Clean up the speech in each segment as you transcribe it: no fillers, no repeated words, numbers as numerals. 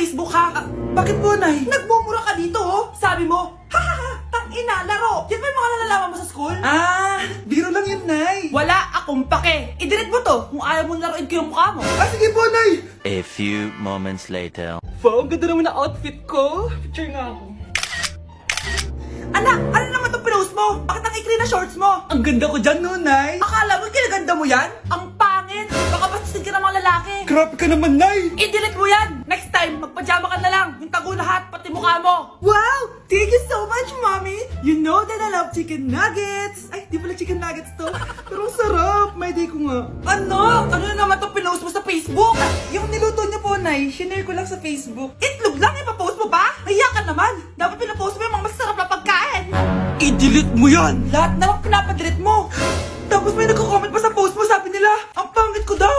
Facebook ha? Bakit po, Nay? Nagmumura ka dito oh. Sabi mo, hahaha, tang-ina, laro. Yan ba yung mga nalalaman mo sa school? Biro lang yun, Nay. Wala akong pake. I-delete mo to kung ayaw mo laruin ko yung mukha mo. Sige po, Nay. A few moments later. Wow, ang ganda naman na outfit ko. Picture nga ako. Anak, ano naman itong pinost mo? Bakit ang ikli na shorts mo? Ang ganda ko dyan, no, Nay. Akala mo kinaganda mo yan? Ang pangit. Baka bastusin ka ng mga lalaki. Grabe ka naman, Nay. I-delete mo yan. Next time, magpajama ka na lang. Yung tago lahat, pati mukha mo. Wow! Thank you so much, Mommy! You know that I love chicken nuggets! Ay, di pala chicken nuggets to. Pero sarap! May day ko nga. Ano? Ano na naman itong pinost mo sa Facebook? Yung niluto niyo po, Nay, shinare ko lang sa Facebook. Itlog lang ipapost mo pa? Hiya ka naman. Dapat pinapost mo yung mga masarap na pagkain. I-delete mo yan. Lahat na lang pinapadelete mo. Tapos may nagko-comment pa sa post mo, sabi nila, ang pangit ko daw!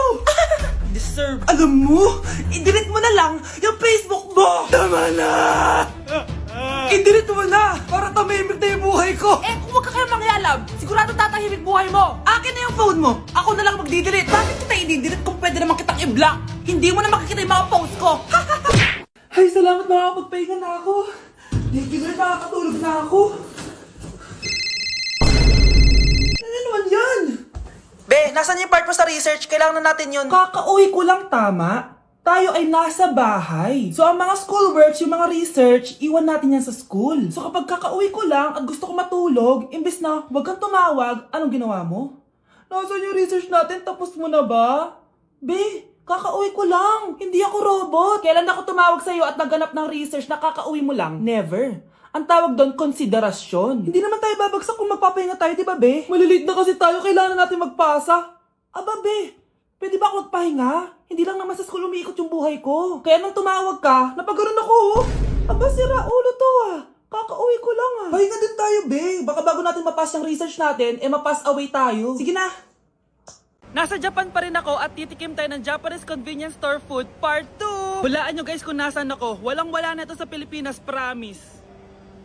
Deserve. Alam mo, I-delete mo na lang yung Facebook mo. tama na! I-delete mo na! Para tamimik na yung buhay ko! Eh, kung wag ka kaya mangyalam, sigurado tatahimik buhay mo. Akin na yung phone mo. Ako na lang magdi-delete. Bakit kita i-delete kung pwede naman kitang i-block? Hindi mo na makikita yung mga post ko. Ay, salamat, makakapagpahinga na ako. Thank you, Lord, makakatulog na ako. Ano naman yan? Be, nasan yung part mo sa research? Kailangan na natin yun. Kakauwi ko lang, tama? Tayo ay nasa bahay. So, ang mga schoolworks, yung mga research, iwan natin yan sa school. So, kapag kakauwi ko lang at gusto ko matulog, imbes na wag kang tumawag, anong ginawa mo? Nasaan yung research natin? Tapos mo na ba? Be, kakauwi ko lang. Hindi ako robot. Kailan ako tumawag sa'yo at nagganap ng research na kakauwi mo lang? Never. Ang tawag doon, konsiderasyon. Hindi naman tayo babagsak kung magpapahinga tayo, di ba, be? Malilate na kasi tayo, kailangan natin magpasa. Aba, be, pwede ba ako magpahinga? Hindi lang naman sa school umiikot yung buhay ko. Kaya nang tumawag ka, napagano'n ako, oh. Aba, sira ulo to, ah. Kakauwi ko lang, ah. Pahinga din tayo, be. Baka bago natin mapass yung research natin, mapass away tayo. Sige na. Nasa Japan pa rin ako at titikim tayo ng Japanese convenience store food part 2. Hulaan nyo guys kung nasan ako. Walang-wala na ito sa Pilipinas, promise.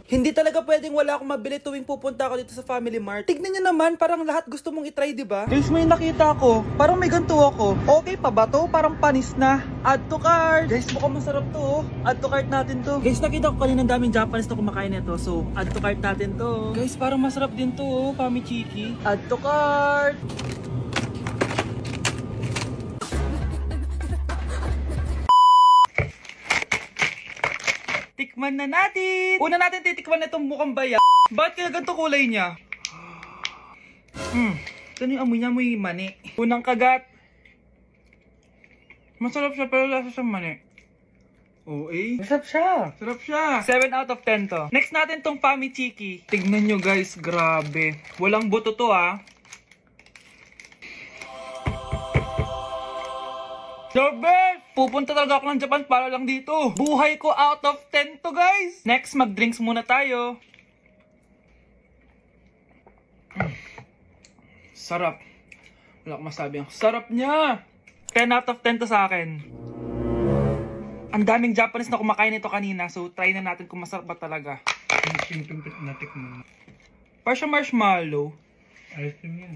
Hindi talaga pwedeng wala akong mabili tuwing pupunta ako dito sa Family Mart. Tignan nyo naman, parang lahat gusto mong itry, di ba? Guys, may nakita ko. Parang may ganito ako. Okay pa ba to? Parang panis na. Add to cart. Guys, mukhang masarap to, oh. Add to cart natin to. Guys, nakita ko kanina daming Japanese na kumakain nito. So, add to cart natin to. Guys, parang masarap din to, oh. Famichiki. Add to cart. Tikman na natin! Una natin titikman na itong mukhang baya. Bakit kaya ganito kulay niya? Ito yung amoy niya, amoy mani. Unang kagat. Masarap siya pero lasa siyang mani. Masarap siya. Sarap siya. 7 out of 10 to. Next natin tong Famichiki. Tignan nyo guys, grabe. Walang buto to ah. The best! Pupunta talaga ako ng Japan para lang dito. Buhay ko out of 10 to guys. Next, mag-drinks muna tayo. Sarap. Wala akong masabi. Ang sarap niya. 10 out of 10 to sa akin. Ang daming Japanese na kumakain nito kanina. So, try na natin kung masarap ba talaga. Parang siya marshmallow. Ayos din yan.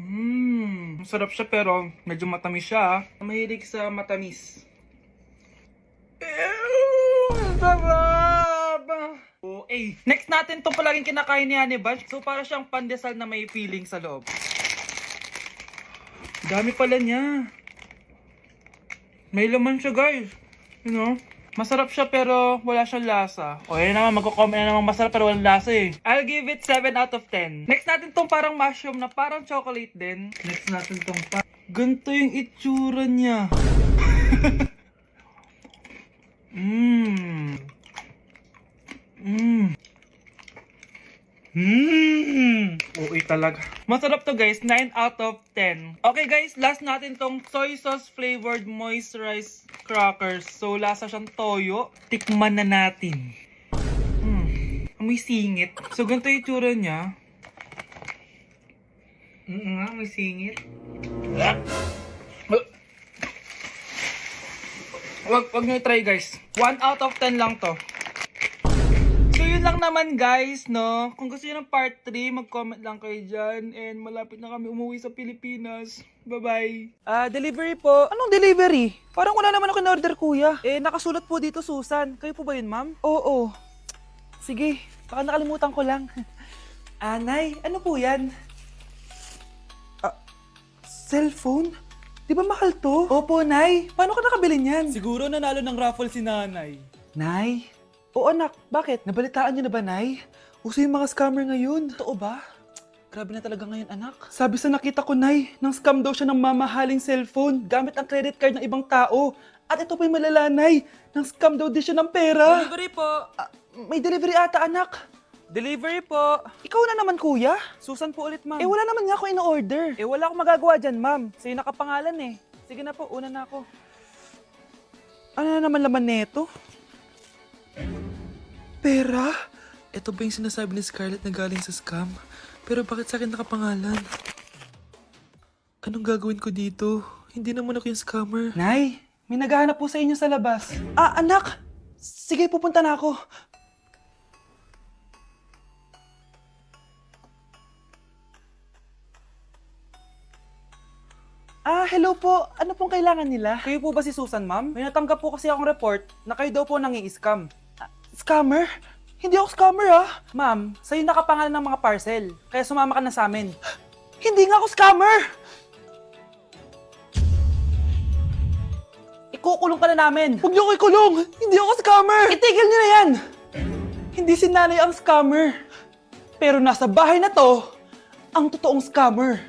Masarap siya pero medyo matamis siya. Mahilig sa matamis. Sarap! Okay. Next natin itong palaging kinakain ni Honey Bunch. So para siyang pandesal na may feeling sa loob. Dami pala niya. May laman siya guys. You know? Masarap siya pero wala siyang lasa. O yun naman, magko-comment na naman masarap pero walang lasa eh. I'll give it 7 out of 10. Next natin tong parang mushroom na parang chocolate din. Next natin tong ganito yung itsura niya. Okay talaga. Masarap to guys, 9 out of 10. Okay guys, last natin tong soy sauce flavored moisturized crackers. So lasa siyang toyo. Tikman na natin. Amoy singit. So ganito yung itsura niya. Amoy singit. Wag nyo i-try guys. 1 out of 10 lang to. So yun lang naman guys, no? Kung gusto niyo ng part 3, mag-comment lang kayo dyan. And malapit na kami umuwi sa Pilipinas. Bye-bye. Delivery po. Anong delivery? Parang wala naman ako in-order, kuya. Nakasulat po dito, Susan. Kayo po ba yun, ma'am? Oo. Sige, baka nakalimutan ko lang. Nay, ano po yan? Cellphone? Di ba mahal to? Opo, Nay. Paano ka nakabili niyan? Siguro nanalo ng raffle si nanay. Nay? Oo, anak. Bakit? Nabalitaan niyo na ba, Nay? Uso yung mga scammer ngayon. Totoo ba? Grabe na talaga ngayon, anak. Sabi sa nakita ko, Nay, nang scam daw siya ng mamahaling cellphone gamit ang credit card ng ibang tao. At ito pa yung malala, Nay. Nang scam daw din siya ng pera. Delivery po. May delivery ata, anak. Delivery po. Ikaw na naman, kuya. Susan po ulit, ma'am. Wala naman nga ako in-order. Wala akong magagawa dyan, ma'am. Sa'yo nakapangalan eh. Sige na po, una na ako. Ano na naman laman neto? Pera? Ito ba yung sinasabi ni Scarlett na galing sa scam? Pero bakit sa akin nakapangalan? Anong gagawin ko dito? Hindi naman ako yung scammer. Nay, may naghahanap po sa inyo sa labas. Anak! Sige, pupunta na ako. Hello po. Ano pong kailangan nila? Kayo po ba si Susan, ma'am? May natanggap po kasi akong report na kayo daw po nangi-scam. Scammer? Hindi ako scammer, Ma'am, sa'yo nakapangalan ng mga parcel. Kaya sumama ka na sa amin. Hindi nga ako scammer! Ikukulong ka na namin. Huwag niyo ko ikulong! Hindi ako scammer! Itigil niyo na yan! Hindi si nanay ang scammer. Pero nasa bahay na to, ang totoong scammer.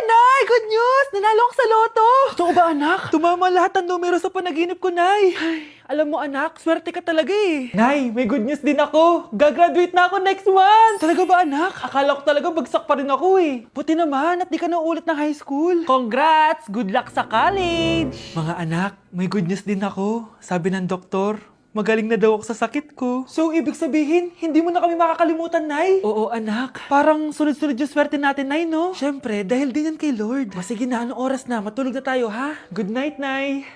Nay! Good news! Nanalo ako sa loto! Totoo ba, anak? Tumama lahat ng numero sa panaginip ko, Nay. Ay, alam mo, anak, swerte ka talaga eh. Nay, may good news din ako. Gagraduate na ako next month! Talaga ba, anak? Akala ko talaga bagsak pa rin ako eh. Buti naman at di ka na ulit ng high school. Congrats! Good luck sa college! Mga anak, may good news din ako. Sabi ng doktor, magaling na daw ako sa sakit ko. So, ibig sabihin, hindi mo na kami makakalimutan, Nay? Oo, anak. Parang sunod-sunod yung swerte natin, Nay, no? Siyempre, dahil din yan kay Lord. Sige na, anong oras na? Matulog na tayo, ha? Good night, Nay.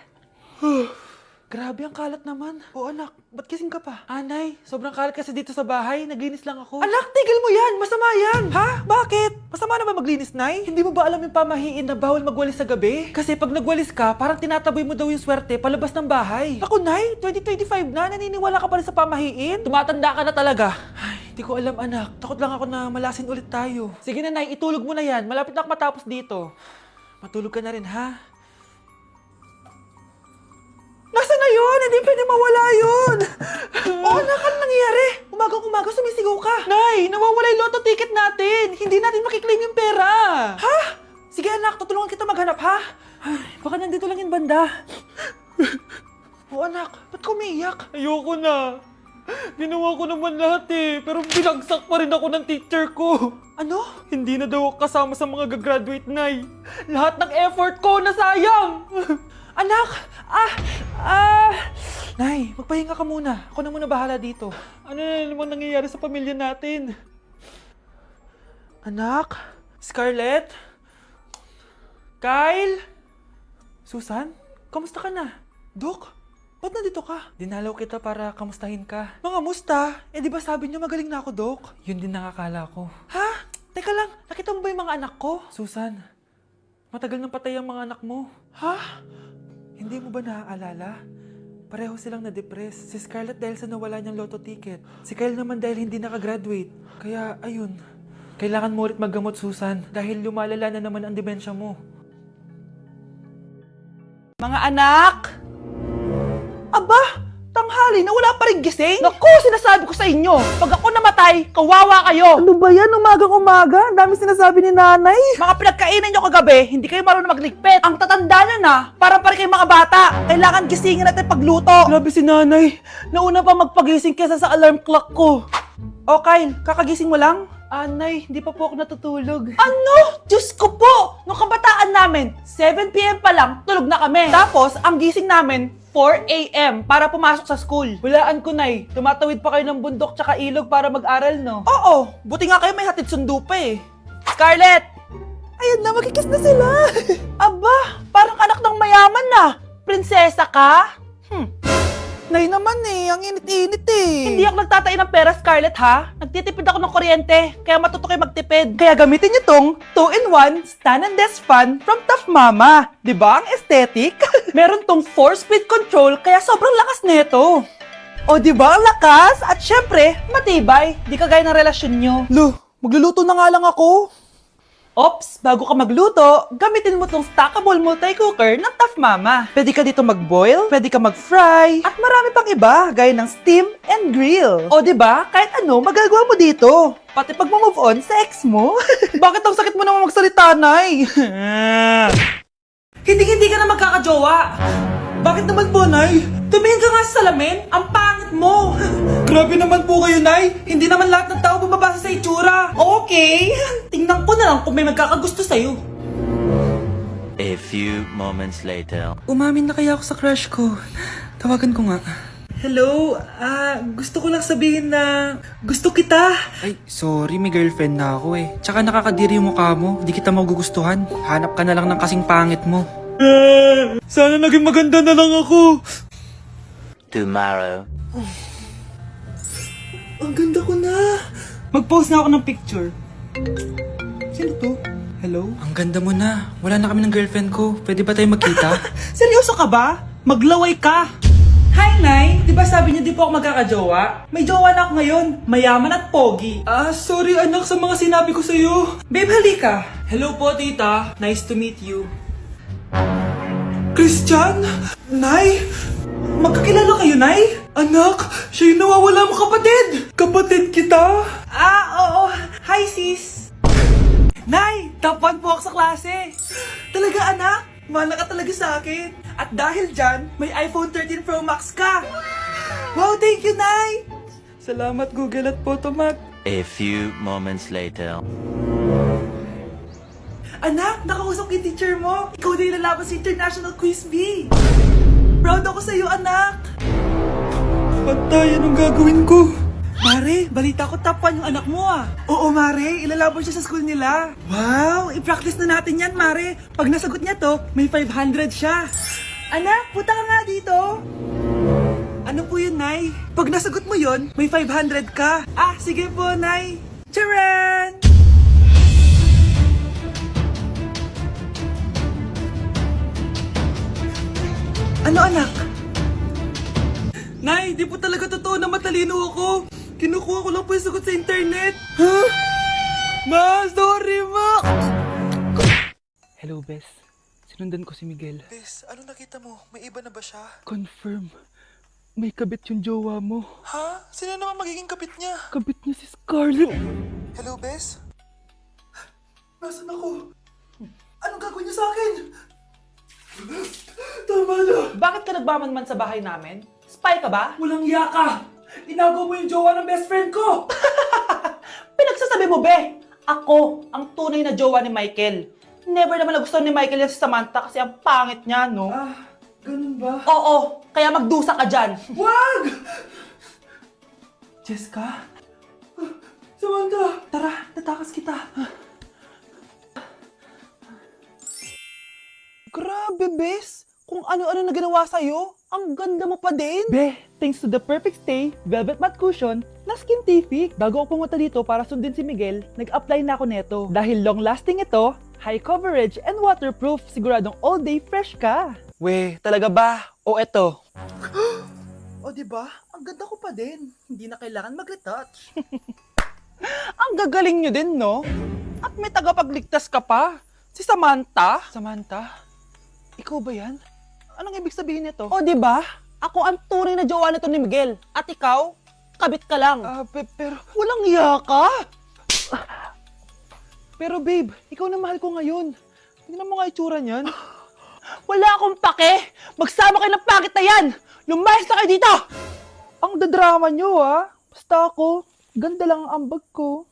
Grabe, ang kalat naman. Oo, anak. Ba't kising ka pa? Nay, sobrang kalat kasi dito sa bahay. Naglinis lang ako. Anak, tigil mo yan! Masama yan! Ha? Bakit? Masama na ba maglinis, Nay? Hindi mo ba alam yung pamahiin na bawal magwalis sa gabi? Kasi pag nagwalis ka, parang tinataboy mo daw yung swerte palabas ng bahay. Ako, Nay, 2025 na. Naniniwala ka pa rin sa pamahiin? Tumatanda ka na talaga. Ay, hindi ko alam, anak. Takot lang ako na malasin ulit tayo. Sige na, Nay. Itulog mo na yan. Malapit na ako matapos dito. Matulog ka na rin, ha? Nasaan na yun? Hindi pwede mawala yun! Oo, anak, ano nangyayari? Umagang-umaga sumisigaw ka. Nay, nawawala yung lotto ticket natin. Hindi natin makiklaim yung pera. Ha? Sige anak, tutulungan kita maghanap, ha? Ay, baka nandito lang yung banda. Oo anak, ba't ka umiiyak? Ayoko na. Ginawa ko naman lahat eh, pero binagsak pa rin ako ng teacher ko. Ano? Hindi na daw ako kasama sa mga gagraduate, Nay. Lahat ng effort ko nasayang. Anak! Nay, magpahinga ka muna. Ako na muna bahala dito. Ano na naman nangyayari sa pamilya natin? Anak? Scarlett? Kyle? Susan? Kamusta ka na? Dok? Ba't nandito ka? Dinalaw kita para kamustahin ka. Mga musta? Di ba sabi niyo magaling na ako, Dok? Yun din nakakala ko. Ha? Teka lang, nakita mo ba yung mga anak ko? Susan, matagal nang patay ang mga anak mo. Ha? Hindi mo ba naaalala? Pareho silang na-depress. Si Scarlett dahil sa nawala niyang lotto ticket. Si Kyle naman dahil hindi nakagraduate. Kaya, ayun. Kailangan mo ulit maggamot, Susan. Dahil lumalala na naman ang demensya mo. Mga anak! Aba! Tanghali na wala pa rin gising? Naku, sinasabi ko sa inyo, pag ako namatay, kawawa kayo! Ano ba yan? Umagang-umaga? Ang dami sinasabi ni nanay. Mga pinagkainan nyo kagabi, hindi kayo marunong magligpit. Ang tatanda nyo na, parang pa rin kayong mga bata. Kailangan gisingin natin pagluto. Grabe si nanay. Nauna pa magpagising kesa sa alarm clock ko. O Kyle, kakagising mo lang? Nay, hindi pa po ako natutulog. Ano? Diyos ko po! Nung kabataan namin, 7 p.m. pa lang, tulog na kami. Tapos, ang gising namin, 4 a.m. para pumasok sa school. Walaan ko, Nay. Tumatawid pa kayo ng bundok tsaka ilog para mag-aral, no? Oo. Buti nga kayo may hatid sundo pa eh. Scarlett! Ayan na, magkikis na sila. Aba, parang anak ng mayaman na. Prinsesa ka? Nay naman ang init-init Hindi ako nagtatain ng pera, Scarlett, ha? Nagtitipid ako ng kuryente, kaya matuto kayo magtipid. Kaya gamitin niyo tong 2-in-1 Stand and Desk Fan from Tough Mama. Di ba ang aesthetic? Meron tong 4-speed control, kaya sobrang lakas nito. O di ba ang lakas? At syempre, matibay. Di kagaya ng relasyon nyo. Lo, magluluto na nga lang ako. Ops, bago ka magluto, gamitin mo tong stackable multi-cooker ng Tough Mama. Pwede ka dito mag-boil, pwede ka mag-fry, at marami pang iba, gaya ng steam and grill. O di ba? Kahit ano, magagawa mo dito. Pati pag move on sa ex mo. Bakit ang sakit mo naman magsalita, Nay? Hindi ka na magkakajowa. Bakit naman po, Nay? Tumingin ka nga sa salamin, ang pangit mo. Grabe naman po kayo, Nay. Hindi naman lahat ng tao bumabasa sa itsura. Okay, tingnan ko na lang kung may magkakagusto sa'yo. A few moments later. Umamin na kaya ako sa crush ko. Tawagan ko nga. Hello, gusto ko lang sabihin na gusto kita. Ay, sorry, may girlfriend na ako eh. Tsaka nakakadiri yung mukha mo. Di kita magugustuhan. Hanap ka na lang ng kasing pangit mo. Sana naging maganda na lang ako. Tomorrow. Ang ganda ko na. Mag-post na ako ng picture. Sino to? Hello? Ang ganda mo na. Wala na kami ng girlfriend ko. Pwede ba tayo magkita? Seryoso ka ba? Maglaway ka. Hi, Nay! Di ba sabi niyo di po ako magkakajowa? May jowa na ako ngayon. Mayaman at pogi. Sorry anak sa mga sinabi ko sa'yo. Babe, halika. Hello po, tita. Nice to meet you. Christian? Nay? Magkakilala kayo, Nay? Anak, siya yung nawawala mo kapatid. Kapatid kita. Oo. Hi, sis. Nay, top 1 po ako sa klase. Talaga anak? Mahal ka talaga sa akin. At dahil dyan, may iPhone 13 Pro Max ka. Wow, thank you, Nay. Salamat Google at Photomat. A few moments later. Anak, nakausap yung teacher mo. Ikaw na yung lalaban sa International Quiz Bee. Proud ako sa'yo, anak. Patay, anong gagawin ko? Mare, balita ko top 1 yung anak mo Oo, Mare. Ilalaban siya sa school nila. Wow, i-practice na natin yan, Mare. Pag nasagot niya to, may 500 siya. Anak, punta ka nga dito. Ano po yun, Nay? Pag nasagot mo yun, may 500 ka. Sige po, Nay. Charan! Ano, anak? Nay, di po talaga totoo na matalino ako. Kinukuha ko lang po yung sagot sa internet. Ha? Ma, sorry, ma! Hello, Bes. Sinundan ko si Miguel. Bes, ano nakita mo? May iba na ba siya? Confirm. May kabit yung jowa mo. Ha? Sino naman magiging kapit niya? Kabit niya si Scarlett. Hello, Bes? Nasaan ako? Anong gagawin niya sa akin? Tama na! Bakit ka nagbamanman sa bahay namin? Spy ka ba? Walang yaka! Inagaw mo yung jowa ng best friend ko! Pinagsasabi mo, be! Ako, ang tunay na jowa ni Michael. Never naman nagustuhan ni Michael yan si Samantha kasi ang pangit niya, no? Ganun ba? Oo, kaya magdusa ka dyan. Wag! Jessica? Samantha! Tara, tatakas kita. Grabe, Bes! Kung ano-ano na ginawa sa'yo, ang ganda mo pa din. Be, thanks to the perfect stay, velvet matte cushion, na Skintific. Bago ako pumunta dito para sundin si Miguel, nag-apply na ako neto. Dahil long-lasting ito, high coverage, and waterproof, siguradong all day fresh ka. We, talaga ba? O eto? O diba? Ang ganda ko pa din. Hindi na kailangan mag-retouch. Ang gagaling nyo din, no? At may tagapagligtas ka pa. Si Samantha. Samantha? Ikaw ba yan? Anong ibig sabihin nito? O, di ba? Ako ang tunay na jowa nito ni Miguel. At ikaw, kabit ka lang. Pero walang iya ka. Pero babe, ikaw na mahal ko ngayon. Tingnan mo nga itsura niyan. Wala akong pake. Magsama kayo ng pangit na yan. Lumayas na kayo dito. Ang dadrama nyo, ha? Basta ako, ganda lang ang ambag ko.